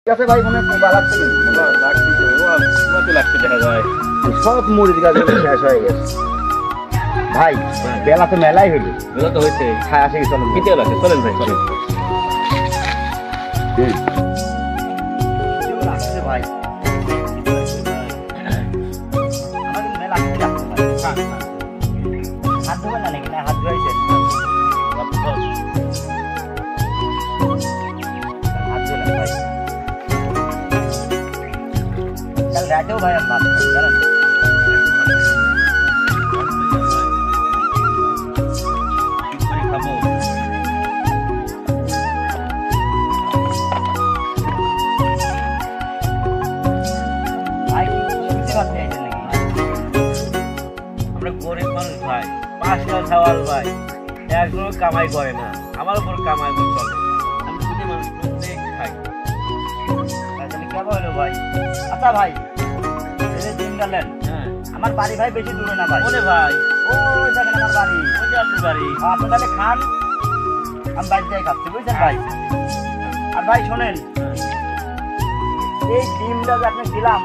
গাছে ভাই মনে হয় লাগছে দেখা যায় সব মরিচ গাছ শেষ হয়ে গেছে ভাই বেলা তো মেলাই হইল বেলা তো হয়েছে হ্যাঁ আসে চলেন কেটে লাগছে চলেন ভাই চলেন ভাই হাত ধোবেন না নাকি না হাত ধোয়াইছেন হাত ধোলেন ভাই কাল রাতেও ভাই আর ভাত জানেন সওয়াল ভাই একজন কামাই করে না আমার উপর কামাই চলে আমি বুঝে মানুষ প্রত্যেক খাই তাহলে কেমন হলো ভাই আচ্ছা ভাই দিন গেলেন আমার বাড়ি ভাই বেশি দূরে না ভাই ওরে ভাই ওই দেখেন আমার বাড়ি ওই যে আপনার বাড়ি আপনি তাহলে খান আমি বাড়ি যাই খাচ্ছি বুঝছেন ভাই আর ভাই শোনেন এই ডিমটা যে আপনি দিলাম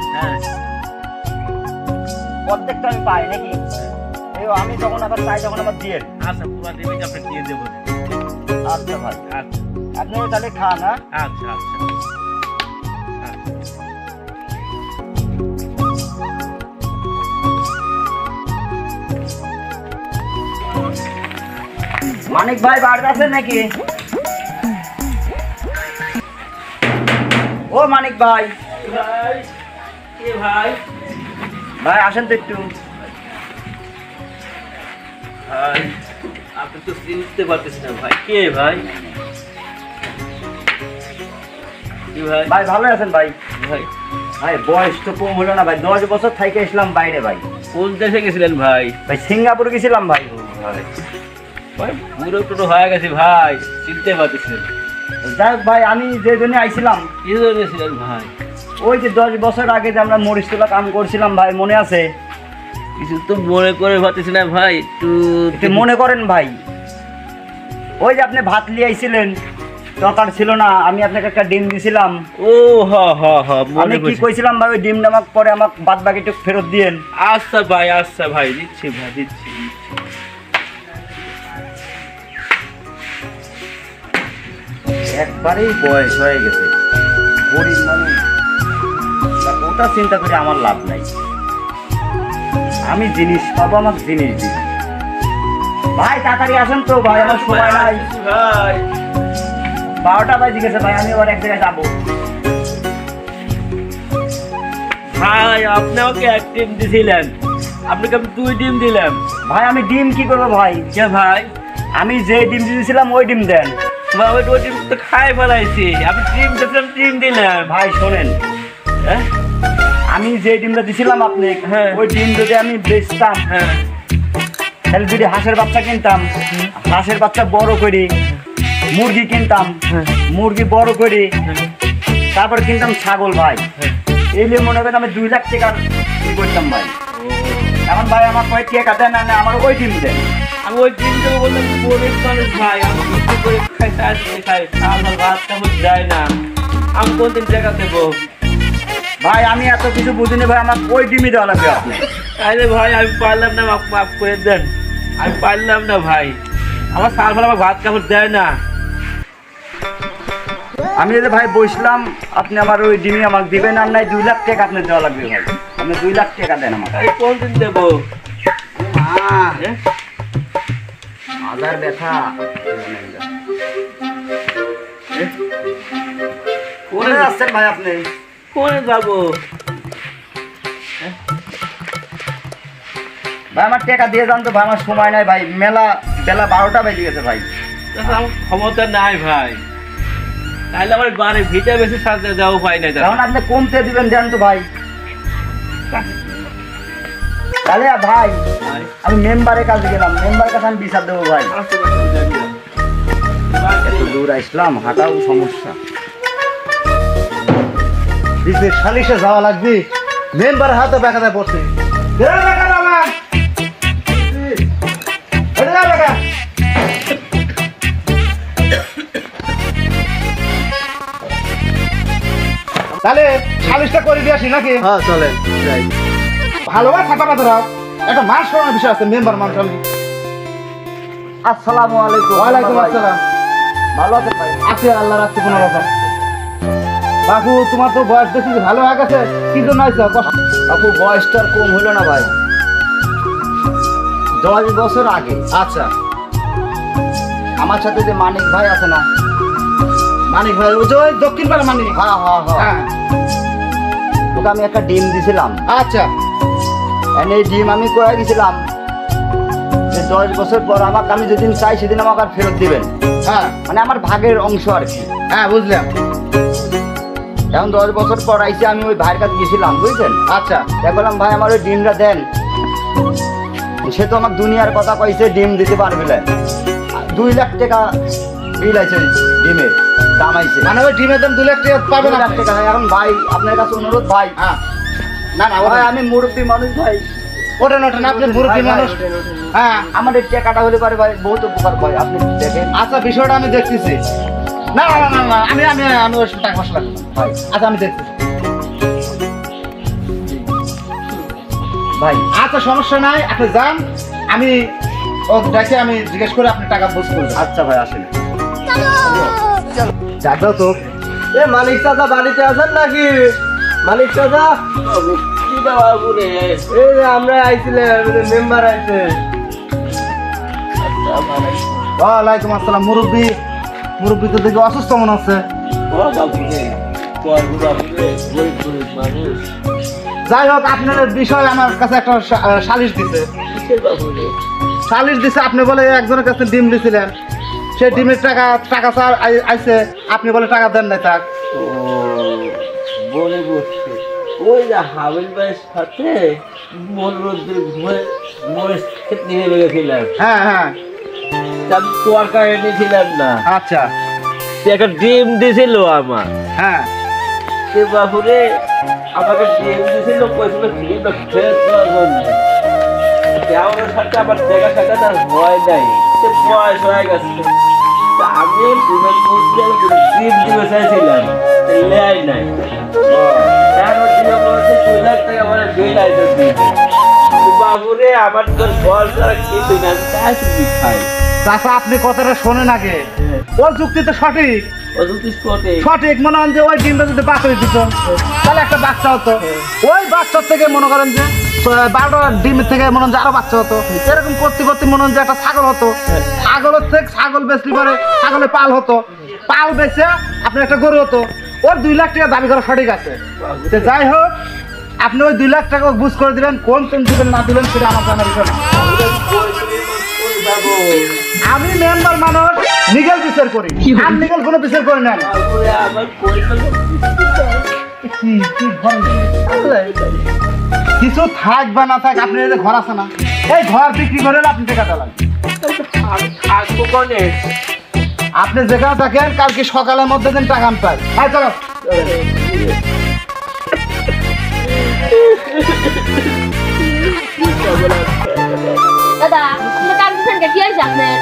প্রত্যেকটা আমি পাই নাকি আমি যখন আবার চাই তখন আবার দিয়ে আচ্ছা পুরো ডিমই আপনি দিয়ে দেবো আচ্ছা ভাই আচ্ছা আপনি তাহলে খান হ্যাঁ আচ্ছা আচ্ছা মানিক ভাই বাড়িতে আছেন নাকি ও মানিক ভাই ভাই কে ভাই ভাই আসেন তো একটু ভাই আপনি তো চিনতে পারতেছেন না ভাই কে ভাই কি ভাই ভাই ভালো আছেন ভাই ভাই ভাই বয়স তো কম হলো না ভাই 10 বছর থেকে আসলাম বাইরে ভাই কোন দেশে গেছিলেন ভাই ভাই সিঙ্গাপুর গেছিলাম ভাই ভাই ভাই পুরো টোটো হয়ে গেছে ভাই চিনতে পারতেছেন যাক ভাই আমি যে জন্য আইছিলাম কি জন্য ছিলেন ভাই ওই যে 10 বছর আগে যে আমরা মরিচ তোলা কাম করছিলাম ভাই মনে আছে কিছু তো মনে করে ভাবতেছি না ভাই একটু মনে করেন ভাই ওই যে আপনি ভাত নিয়ে আইছিলেন দরকার ছিল না আমি আপনাকে একটা ডিম দিছিলাম ও হ্যাঁ হ্যাঁ হ্যাঁ আমি কি কইছিলাম ভাই ওই ডিমটা আমাকে পরে আমাকে বাদ বাকিটা ফেরত দিয়েন আচ্ছা ভাই দিচ্ছি ভাই দিচ্ছি একবারেই বয়স হয়ে গেছে গরিব মানুষ ওটা চিন্তা করে আমার লাভ নাই আমি জিনিস পাবো আমাকে জিনিস দিই ভাই তাড়াতাড়ি আসেন তো ভাই আমার সময় নাই ভাই 12টা বাজে গেছে ভাই আমি আবার এক জায়গায় যাবো ভাই আপনি আমাকে এক ডিম দিছিলেন আপনাকে আমি 2 ডিম দিলাম ভাই আমি ডিম কি করবো ভাই কে ভাই আমি যে ডিম দিয়েছিলাম ওই ডিম দেন ভাই ওই ডিম তো খাই ফেলাইছি আপনি ডিম দিয়েছিলাম ডিম দিলেন ভাই শোনেন হ্যাঁ আমি যে ডিমটা দিছিলাম আপনি ওই ডিম যদি আমি বেচতাম তাহলে যদি হাঁসের বাচ্চা কিনতাম হাঁসের বাচ্চা বড় করি মুরগি কিনতাম মুরগি বড় করি তারপর কিনতাম ছাগল ভাই এই নিয়ে মনে করেন আমি 2 লাখ টাকা করতাম ভাই এখন ভাই আমার কয় টাকা দেন না আমার ওই ডিম দেন আমি ওই ডিম দেবো বললাম গরিব মানুষ ভাই আমি কিছু করে খাই আমার ভাত তেমন যায় না আমি কোনদিন টাকা দেবো ভাই আমি এত কিছু বুঝিনি ভাই আমার ওই ডিমই দেওয়া লাগবে আপনি আরে ভাই আমি পারলাম না মাফ করে দেন আমি পারলাম না ভাই আমার সার ফলে আমার ভাত কাপড় দেয় না আমি যদি ভাই বসলাম আপনি আমার ওই ডিমই আমাকে দিবেন আর নাই 2 লাখ টাকা আপনি দেওয়া লাগবে ভাই আপনি 2 লাখ টাকা দেন আমাকে কোন দিন দেবো হাজার ব্যথা কোনে আসছেন ভাই আপনি কোনে যাবো ভাই আমার টাকা দিয়ে যান তো ভাই আমার সময় নাই ভাই বেলা 12টা বেজে গেছে ভাই আমার ক্ষমতা নাই ভাই তাহলে আমার বাড়ি ভিটা বেশি সাথে যাও ভাই না তখন আপনি কমতে দিবেন দেন তো ভাই তাহলে ভাই আমি মেম্বারের কাছে গেলাম মেম্বারের কাছে আমি বিচার দেবো ভাই দূর আসলাম হাঁটাও সমস্যা সালিশে যাওয়া লাগবে মেম্বার হাতে বেকাতে পড়ছে তাহলে সালিশটা করে দিয়ে আসি নাকি? হ্যাঁ চলেন যাই। ভালোভাবে থাকা পাথর একটা মান শোনার বিষয় আছে, মেম্বার মানুষ আমি। আসসালামু আলাইকুম। ওয়ালাইকুম আসসালাম। ভালো আছেন ভাই? আছে আল্লাহ রাখছে কোনো রকম। বাবু তোমার তো বয়স দেখছি ভালো হয়ে গেছে, কি জন্য আইছো? আপু বয়সটা আর কম হলো না ভাই, 10 বছর আগে আচ্ছা, আমার সাথে যে মানিক ভাই আছে না, মানিক ভাই ওই যে ওই দক্ষিণ পাড়া মানিক। হ্যাঁ হ্যাঁ হ্যাঁ, হ্যাঁ ওকে আমি একটা ডিম দিছিলাম। আচ্ছা, এই ডিম আমি কয়ে গেছিলাম যে 10 বছর পর আমাকে, আমি যেদিন চাই সেদিন আমাকে আর ফেরত দিবেন, হ্যাঁ মানে আমার ভাগের অংশ আর কি। হ্যাঁ বুঝলাম। এখন 10 বছর পর আইসে আমি ওই ভাইয়ের কাছে গেছিলাম, বুঝছেন? আচ্ছা, বললাম ভাই আমার ওই ডিমটা দেন। সে তো আমাকে দুনিয়ার কথা কইছে ডিম দিতে পারবে না, 2 লাখ টাকা বিল আছে ডিমের দাম আইছে, মানে ওই ডিমের দাম 2 লাখ টাকা পাবেন 2 লাখ টাকা। এখন ভাই আপনার কাছে অনুরোধ ভাই, হ্যাঁ না না ভাই আমি মুরব্বী মানুষ ভাই, ওঠেন ওঠেন, আপনি মুরব্বী মানুষ। হ্যাঁ আমার এই টাকাটা হলে পারে ভাই বহুত উপকার পাই, আপনি দেখেন। আচ্ছা, বিষয়টা আমি দেখতেছি। না না না না, আমি আমি আমি ওই টাকা পয়সা লাগবে না ভাই আচ্ছা, আমি দেখতেছি। ভাই আচ্ছা সমস্যা নাই, আপনি যান, আমি ও দেখে আমি জিজ্ঞেস করে আপনি টাকা বুঝ করবেন। আচ্ছা ভাই আসেন। যাও তো। এ মালিক চাচা বাড়িতে আছেন নাকি? মালিক চাচা কি দেওয়া পুরে এই যে আমরা আইছিলাম, মেম্বার আইছে। ওয়ালাইকুম আসসালাম। মুরব্বী মুরব্বী তো দেখি অসুস্থ মনে হচ্ছে। যাই হোক, আপনার বিষয় আমার কাছে একটা সালিশ দিছে। সালিশ দিছে, আপনি বলে একজনের কাছে ডিম দিছিলেন, সেই ডিমের টাকা টাকা স্যার আইছে, আপনি বলে টাকা দেন নাই তাক। বলে বসছে ওই যে হাবিল ভাইয়ের সাথে মনোরঞ্জন মহেশ নিয়ে গেছিলাম, হ্যাঁ হ্যাঁ আমি তোয়ারকা এনেছিলাম না, আচ্ছা সে একটা ডিম দিছিল আমার। হ্যাঁ সে বাপুরে আমাকে ডিম দিছিল, কইছিল ডিমটা ফেরত দেওয়ার জন্য। আমার সাথে আমার দেখা সাক্ষাৎ আর হয় নাই, সে বয়স হয়ে গেছে। তা আমি ডিমের মধ্যে ডিম দিতে চাইছিলাম, লেয়াই নাই। এখন ডিমের মধ্যে 2 লাখ টাকা মানে বিল আইতে দিবে। বাবুরে আমার তোর বয়স আর কিছু না, তাই তুমি খাই। চাচা আপনি কথাটা শোনেন আগে, ওর যুক্তি তো সঠিক। সঠিক মনে হন যে ওই ডিমটা যদি বাচ্চা দিত তাহলে একটা বাচ্চা হতো, ওই বাচ্চার থেকে মনে করেন যে 12টা ডিমের থেকে মনে হন যে আরো বাচ্চা হতো, এরকম করতে করতে মনে হন যে একটা ছাগল হতো, ছাগলের থেকে ছাগল বেচলি পরে ছাগলের পাল হতো, পাল বেচে আপনার একটা গরু হতো। ওর 2 লাখ টাকা দাবি করা সঠিক আছে। তো যাই হোক, আপনি ওই 2 লাখ টাকা বুঝ করে দিবেন, কোন দিবেন না দিবেন সেটা আমার জানার বিষয় না। আমি মেম্বার মানুষ, লিগ্যাল বিচার করি, আর লিগ্যাল কোনো বিচার করি না। কিছু থাক বা না থাক, আপনি এই যে ঘর আছে না, এই ঘর বিক্রি করে আপনি টাকা চালান। আপনি যেখানে থাকেন কালকে সকালের মধ্যে দিন টাকা আমি পাই। হ্যাঁ চলো। দাদা তুমি কাঁদছেন কি হয়েছে আপনার?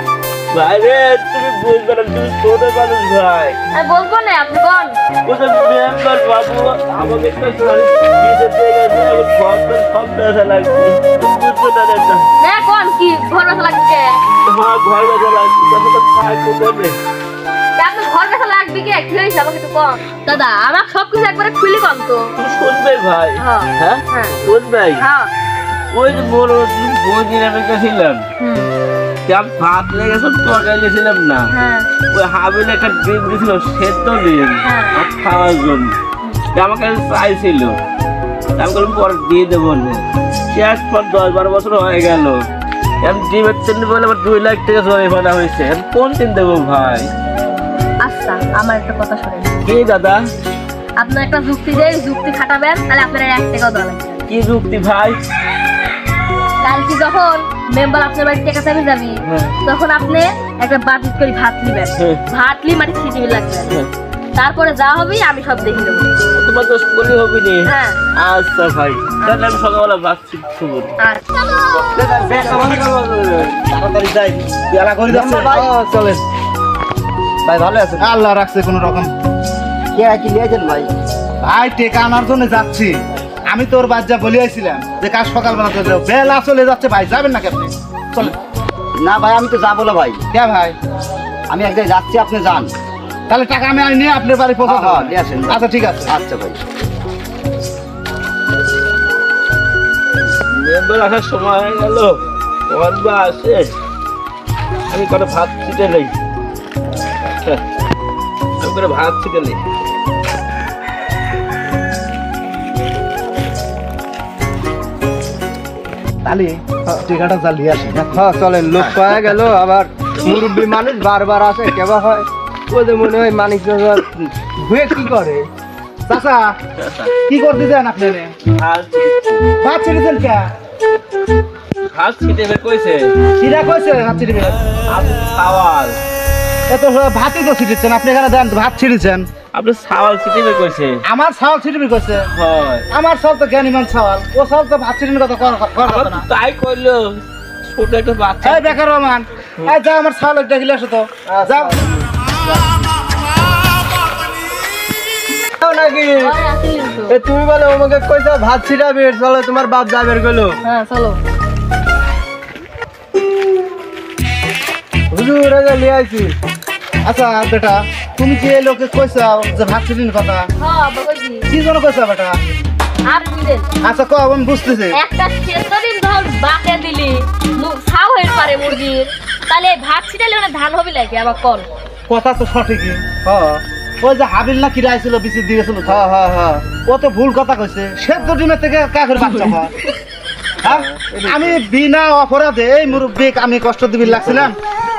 বাইরে তুমি বুঝবে না, তুমি ছোট মানুষ ভাই। আমি বলবো না, আপনি কোন ওটা মেম্বার বাবু আমাকে তো দিতে গেছে, আমার ঘরটা সব বেচা লাগছে, বুঝবে না এটা। না কোন কি ঘর বেচা লাগবে? হ্যাঁ ঘর বেচা লাগছে, তাহলে তো খাই করবে। আপনার ঘর বেচা লাগবে কি হয়েছে আমাকে একটু কম। দাদা আমার সবকিছু একবারে খুলি কম তো। তুমি শুনবে ভাই? হ্যাঁ হ্যাঁ হ্যাঁ শুনবে? হ্যাঁ ওই যে বড় বইদিন আমি গেছিলাম, আমি ভাত লেগেছিলাম, তরকারি গেছিলাম না, হ্যাঁ ওই হাবিল একটা ডিম দিয়েছিল, সেদ্ধ ডিম হ্যাঁ। আর খাওয়ার জন্য। আমাকে চাইছিল, আমি বললাম পরে দিয়ে দেবো না। শেষ পর 10-12 বছর হয়ে গেল, আমি ডিমের জন্য বলে আমার 2 লাখ টাকা জরিমানা হয়েছে। আমি কোন দিন দেবো ভাই? আচ্ছা আমার একটা কথা শুনেন। কি দাদা? আপনার একটা যুক্তি দেয়, যুক্তি খাটাবেন, তাহলে আপনার 1 টাকাও দেওয়া লাগবে। কি যুক্তি ভাই? কালকে যখন মেম্বার আপনার বাড়িতে টাকা চাবি যাবি, তখন আপনি একটা বাটিত করে ভাত নিবেন, ভাত নিয়ে মাটি ছিটিয়ে লাগবেন, তারপরে যা হবে আমি সব দেখে নেবো। তোমার দোষ বলি হবে নি? হ্যাঁ আচ্ছা ভাই, তাহলে আমি সকালবেলা ভাবছি শুভ। আর তাড়াতাড়ি যাই, বেলা করে যাচ্ছে। চলেন ভাই, ভালো আছেন? আল্লাহ রাখছে কোনো রকম। কে কি নিয়েছেন ভাই? ভাই টেকা আনার জন্য যাচ্ছি। আমি তোর বাচ্চা বলিয়াছিলাম যে কাজ সকালবেলা চলে যাও, বেলা চলে যাচ্ছে ভাই, যাবেন নাকি আপনি? চলে। না ভাই আমি তো যাবো না ভাই, কে ভাই? আমি এক জায়গায় যাচ্ছি, আপনি যান। তাহলে টাকা আমি নিয়ে আপনার বাড়ি পৌঁছে দেবো। হ্যাঁ, নিয়ে আসেন। আচ্ছা ঠিক আছে। আচ্ছা ভাই। মেম্বার আসার সময় হয়ে গেল, বা আসে, আমি কটা ভাত ছিটে নেই, ভাত ছিটে নেই। তাহলে টিকাটা জ্বালিয়ে আসি। হ্যাঁ চলেন, লোক পাওয়া গেল, আবার মুরব্বী মানুষ বারবার আসে, কেবা হয় ওদের মনে হয় মানিক হয়ে কি করে। চাচা কি করতে দেন আপনি? ভাত ছিড়েছেন কে? ভাত ছিটে কইছে চিরা কইছে ভাত ছিড়বে? সাওয়াল, এত ভাতই তো ছিড়েছেন আপনি, এখানে দেন ভাত ছিড়েছেন। আপনি সাওয়াল ছিটে কইছে। আমার ছাওয়াল ছিড়বি কইছে? হয়, আমার ছাওয়াল তো জ্ঞানীমান ছাওয়াল, ও ছাওয়াল তো ভাত ছিড়েন কথা কর না। তাই কইলো, ছোট একটা বাচ্চা। এই বেকার রহমান, এই যাও আমার ছাওয়াল একটা গিলে আসো তো, যাও। নাকি হয় আসলেন তো। এ তুমি বলে আমাকে কইছো ভাত ছিটাবে, চলো তোমার বাপ যাবে গেলো। হ্যাঁ চলো। হুজুর লিয়ে আইছি। আচ্ছা বেটা, তুমি কি এই লোকে কইছাও যে ভাত ছিড়েন কথা? হ্যাঁ আব্বা কইছি। কি জন্য কইছা বেটা? আপনি দেন আচ্ছা কও, আমি বুঝতেছি। একটা সেদ্ধ ডিম ধর বাকে দিলি ছাও হয়ে পারে মুরগির, তাহলে এই ভাত ছিটালে মানে ধান হবে লাগে আবার কল। কথা তো সঠিকই। হ্যাঁ, ওই যে হাবিল না কিরা আইছিল বিচি দিয়েছিল, হ্যাঁ হ্যাঁ হ্যাঁ, ও তো ভুল কথা কইছে। সেদ্ধ ডিমের থেকে কাকের বাচ্চা হয়? হ্যাঁ? আমি বিনা অপরাধে এই মুরব্বী আমি কষ্ট দিবি লাগছিলাম।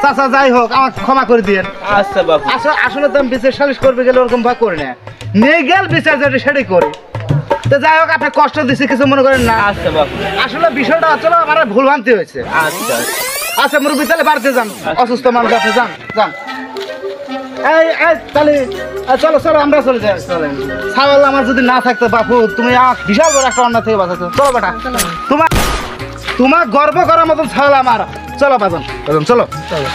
চাচা যাই হোক, আমাকে ক্ষমা করে দিয়েন। আচ্ছা বাবু, আসলে তো আমি বিচার সালিশ করবে গেলে ওরকম ভয় করি না, নেই গেল বিচার যেটা সেটাই করি। তো যাই হোক, আপনি কষ্ট দিচ্ছি কিছু মনে করেন না। আচ্ছা বাবু, আসলে বিষয়টা হচ্ছিল আমার ভুল ভ্রান্তি হয়েছে। আচ্ছা আচ্ছা মুরব্বী, তাহলে বাড়িতে যান, অসুস্থ মানুষ আছে, যান যান। এই এই তাহলে চলো চলো, আমরা চলে যাই। চলেন, ছাগল আমার যদি না থাকতো বাপু, তুমি বিশাল বড় একটা অন্যায় থেকে বাঁচাতো। চলো বেটা, তোমার তোমার গর্ব করার মতন ছাগল আমার। চলো বাজন, চলো চলো।